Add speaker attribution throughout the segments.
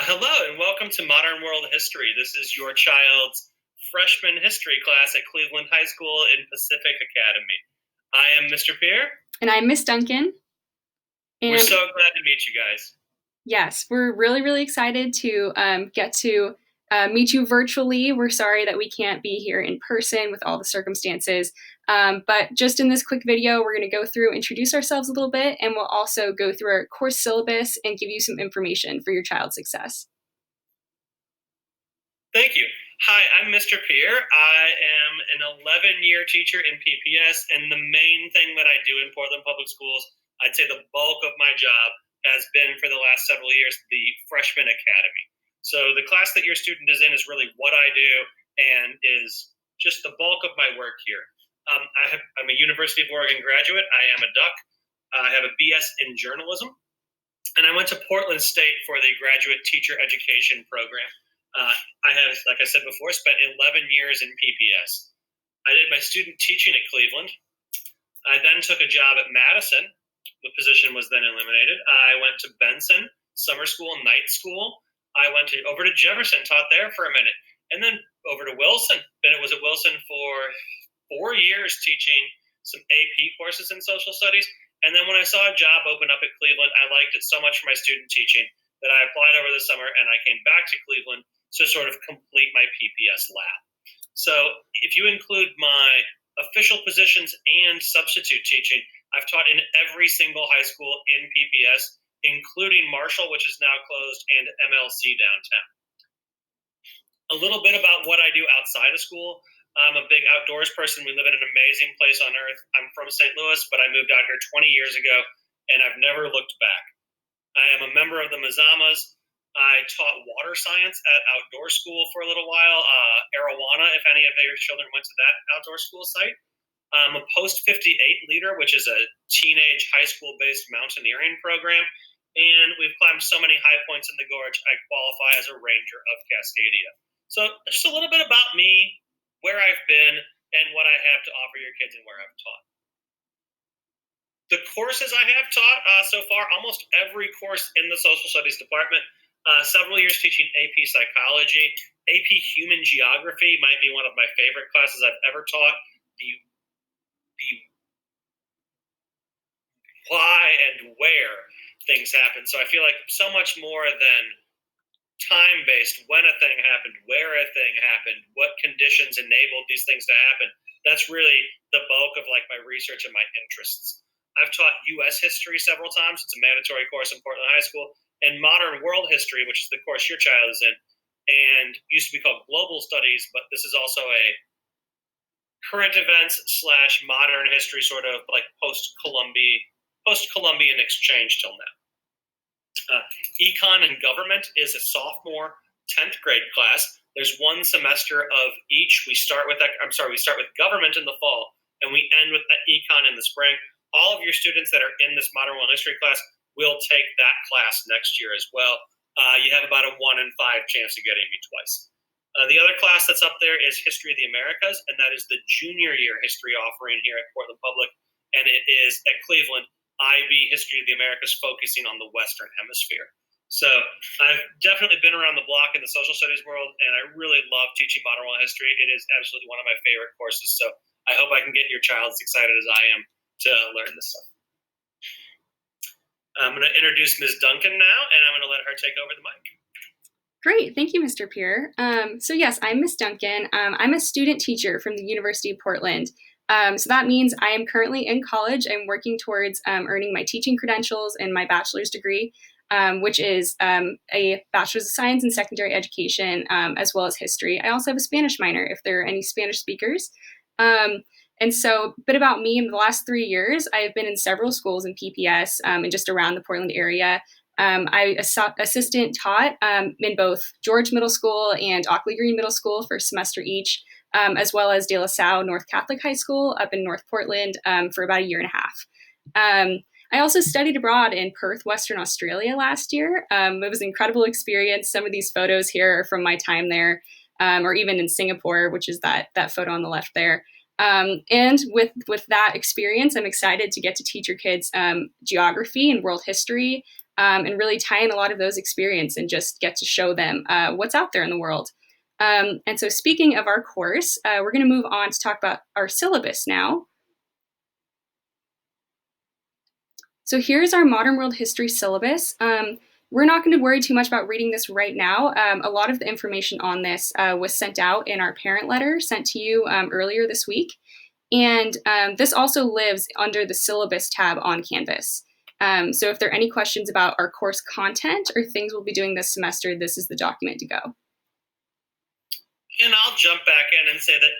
Speaker 1: Hello and welcome to Modern World History. This is your child's freshman history class at Cleveland High School in Pacific Academy. I am Mr. Pierre.
Speaker 2: And I'm Miss Duncan. And
Speaker 1: we're so glad to meet you guys.
Speaker 2: Yes, we're really excited to get to meet you virtually. We're sorry that we can't be here in person with all the circumstances. But just in this quick video, we're going to go through, introduce ourselves a little bit, and we'll also go through our course syllabus and give you some information for your child's success.
Speaker 1: Thank you. Hi, I'm Mr. Pierre. I am an 11-year teacher in PPS, and the main thing that I do in Portland Public Schools, I'd say the bulk of my job has been for the last several years, the Freshman Academy. So the class that your student is in is really what I do and is just the bulk of my work here. I'm a University of Oregon graduate. I am a Duck. I have a BS in journalism. And I went to Portland State for the graduate teacher education program. I have, like I said before, spent 11 years in PPS. I did my student teaching at Cleveland. I then took a job at Madison. The position was then eliminated. I went to Benson, summer school, night school. I went over to Jefferson, taught there for a minute, and then over to Wilson. Then it was at Wilson for 4 years teaching some AP courses in social studies. And then when I saw a job open up at Cleveland, I liked it so much for my student teaching that I applied over the summer and I came back to Cleveland to sort of complete my PPS lab. So if you include my official positions and substitute teaching, I've taught in every single high school in PPS, including Marshall, which is now closed, and MLC downtown. A little bit about what I do outside of school. I'm a big outdoors person. We live in an amazing place on earth. I'm from St. Louis, but I moved out here 20 years ago, and I've never looked back. I am a member of the Mazamas. I taught water science at outdoor school for a little while, Arowana, if any of your children went to that outdoor school site. I'm a post-58 leader, which is a teenage high school-based mountaineering program, and we've climbed so many high points in the gorge, I qualify as a ranger of Cascadia. So just a little bit about me, where I've been, and what I have to offer your kids and where I've taught. The courses I have taught so far, almost every course in the social studies department, several years teaching AP psychology. AP human geography might be one of my favorite classes I've ever taught. The why and where things happen. So I feel like so much more than time-based, when a thing happened, where a thing happened, what conditions enabled these things to happen. That's really the bulk of like my research and my interests. I've taught U.S. history several times. It's a mandatory course in Portland High School, and modern world history, which is the course your child is in, and used to be called global studies, but this is also a current events / modern history, sort of like post-Columbian exchange till now. Econ and government is a sophomore 10th grade class. There's one semester of each. We start with government in the fall, and we end with econ in the spring. All of your students that are in this modern world history class will take that class next year as well. You have about a 1 in 5 chance of getting me twice. The other class that's up there is History of the Americas, and that is the junior year history offering here at Portland Public, and it is at Cleveland, IB History of the Americas, focusing on the Western Hemisphere. So I've definitely been around the block in the social studies world, and I really love teaching modern world history. It is absolutely one of my favorite courses, so I hope I can get your child as excited as I am to learn this stuff. I'm going to introduce Ms. Duncan now, and I'm going to let her take over the mic.
Speaker 2: Great, thank you, Mr. Pierre. So yes, I'm Ms. Duncan. I'm a student teacher from the University of Portland. So that means I am currently in college. I'm working towards earning my teaching credentials and my bachelor's degree, which is a bachelor's of science in secondary education, as well as history. I also have a Spanish minor if there are any Spanish speakers. And so a bit about me. In the last 3 years, I have been in several schools in PPS and just around the Portland area. I assistant taught in both George Middle School and Ockley Green Middle School for a semester each, as well as De La Salle North Catholic High School up in North Portland for about a year and a half. I also studied abroad in Perth, Western Australia last year. It was an incredible experience. Some of these photos here are from my time there, or even in Singapore, which is that photo on the left there. And with that experience, I'm excited to get to teach your kids geography and world history. and really tie in a lot of those experience and just get to show them what's out there in the world. And so speaking of our course, we're going to move on to talk about our syllabus now. So here's our modern world history syllabus. We're not going to worry too much about reading this right now. A lot of the information on this was sent out in our parent letter sent to you earlier this week. And this also lives under the syllabus tab on Canvas. So if there are any questions about our course content or things we'll be doing this semester, this is the document to go.
Speaker 1: And I'll jump back in and say that,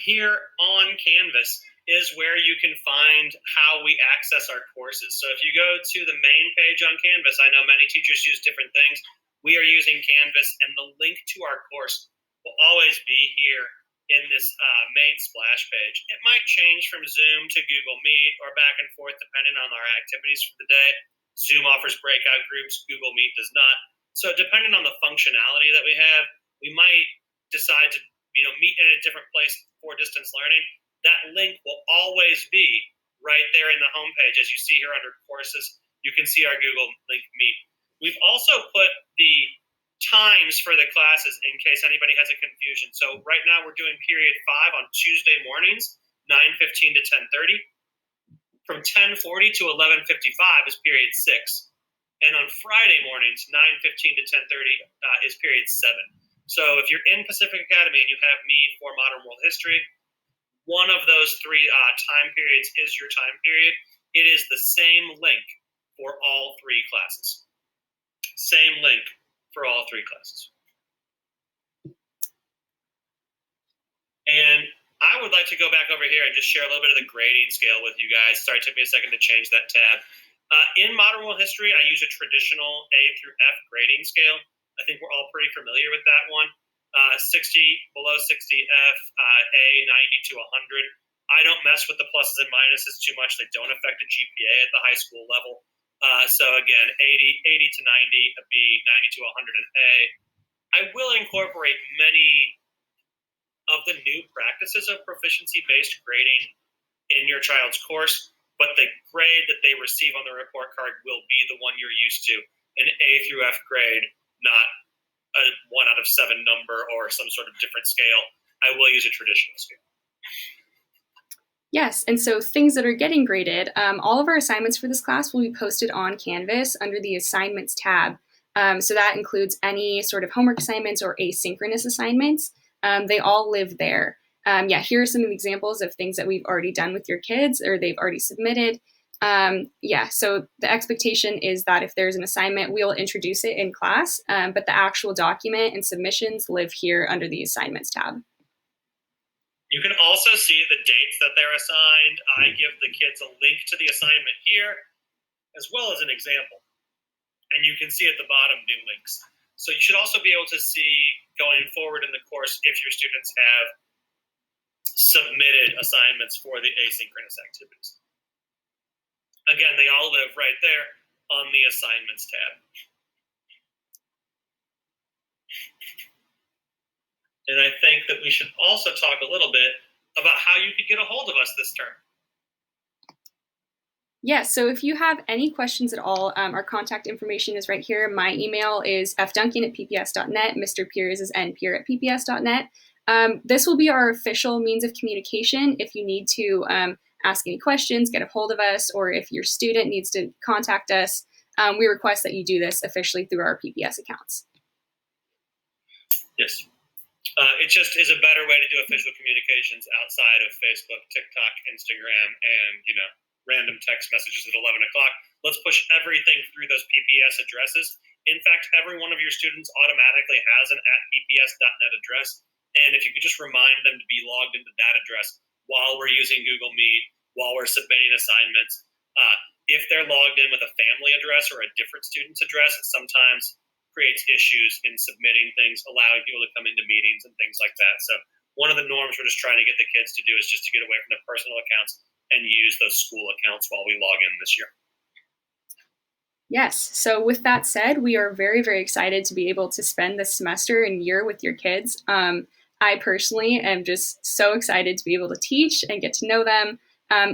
Speaker 1: here on Canvas is where you can find how we access our courses. So if you go to the main page on Canvas, I know many teachers use different things. We are using Canvas, and the link to our course will always be here in this main splash page. It might change from Zoom to Google Meet or back and forth depending on our activities for the day. Zoom offers breakout groups, Google Meet does not. So depending on the functionality that we have, we might decide to meet in a different place for distance learning. That link will always be right there in the homepage. As you see here under courses, you can see our Google Link Meet. We've also put the times for the classes in case anybody has a confusion. So right now we're doing period 5 on Tuesday mornings, 9:15 to 10:30. From 10:40 to 11:55 is period 6. And on Friday mornings, 9:15 to 10:30 is period 7. So if you're in Pacific Academy and you have me for Modern World History, one of those 3 time periods is your time period. It is the same link for all 3 classes. Same link for all 3 classes. And I would like to go back over here and just share a little bit of the grading scale with you guys. Sorry, it took me a second to change that tab. In Modern World History, I use a traditional A through F grading scale. I think we're all pretty familiar with that one. 60, below 60 F, A, 90 to 100. I don't mess with the pluses and minuses too much. They don't affect a GPA at the high school level. So again, 80 to 90 a B, 90 to 100 an A. I will incorporate many of the new practices of proficiency-based grading in your child's course, but the grade that they receive on the report card will be the one you're used to, an A through F grade, not a 1 out of 7 number or some sort of different scale. I will use a traditional scale.
Speaker 2: Yes, and so things that are getting graded, all of our assignments for this class will be posted on Canvas under the Assignments tab. So that includes any sort of homework assignments or asynchronous assignments. They all live there. Here are some of the examples of things that we've already done with your kids or they've already submitted. So the expectation is that if there's an assignment, we'll introduce it in class, but the actual document and submissions live here under the Assignments tab.
Speaker 1: You can also see the dates that they're assigned. I give the kids a link to the assignment here, as well as an example. And you can see at the bottom new links. So you should also be able to see going forward in the course if your students have submitted assignments for the asynchronous activities. Again, they all live right there on the Assignments tab. And I think that we should also talk a little bit about how you could get a hold of us this term.
Speaker 2: Yes, so if you have any questions at all, our contact information is right here. My email is fduncan@pps.net. Mr. Piers is npier@pps.net. This will be our official means of communication if you need to ask any questions, get a hold of us, or if your student needs to contact us. We request that you do this officially through our PPS accounts.
Speaker 1: Yes. It just is a better way to do official communications outside of Facebook, TikTok, Instagram, and random text messages at 11 o'clock. Let's push everything through those PPS addresses. In fact, every one of your students automatically has an @pps.net address. And if you could just remind them to be logged into that address while we're using Google Meet, while we're submitting assignments. If they're logged in with a family address or a different student's address, it sometimes creates issues in submitting things, allowing people to come into meetings and things like that. So one of the norms we're just trying to get the kids to do is just to get away from the personal accounts and use those school accounts while we log in this year.
Speaker 2: Yes, so with that said, we are very, very excited to be able to spend this semester and year with your kids. I personally am just so excited to be able to teach and get to know them.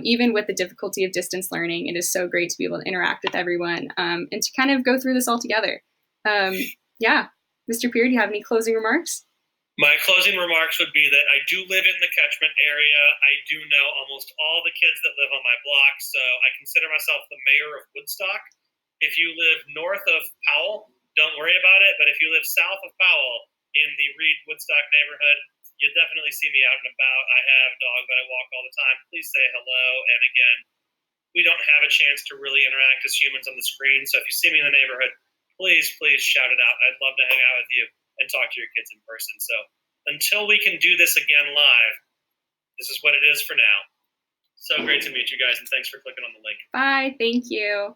Speaker 2: even with the difficulty of distance learning, it is so great to be able to interact with everyone and to kind of go through this all together. Yeah. Mr. Peer, do you have any closing remarks?
Speaker 1: My closing remarks would be that I do live in the catchment area. I do know almost all the kids that live on my block, so I consider myself the mayor of Woodstock. If you live north of Powell, don't worry about it, but if you live south of Powell in the Reed Woodstock neighborhood, you'll definitely see me out and about. I have a dog that I walk all the time. Please say hello. And again, we don't have a chance to really interact as humans on the screen, so if you see me in the neighborhood, please shout it out. I'd love to hang out with you and talk to your kids in person. So until we can do this again live, this is what it is for now. So great to meet you guys, and thanks for clicking on the link.
Speaker 2: Bye. Thank you.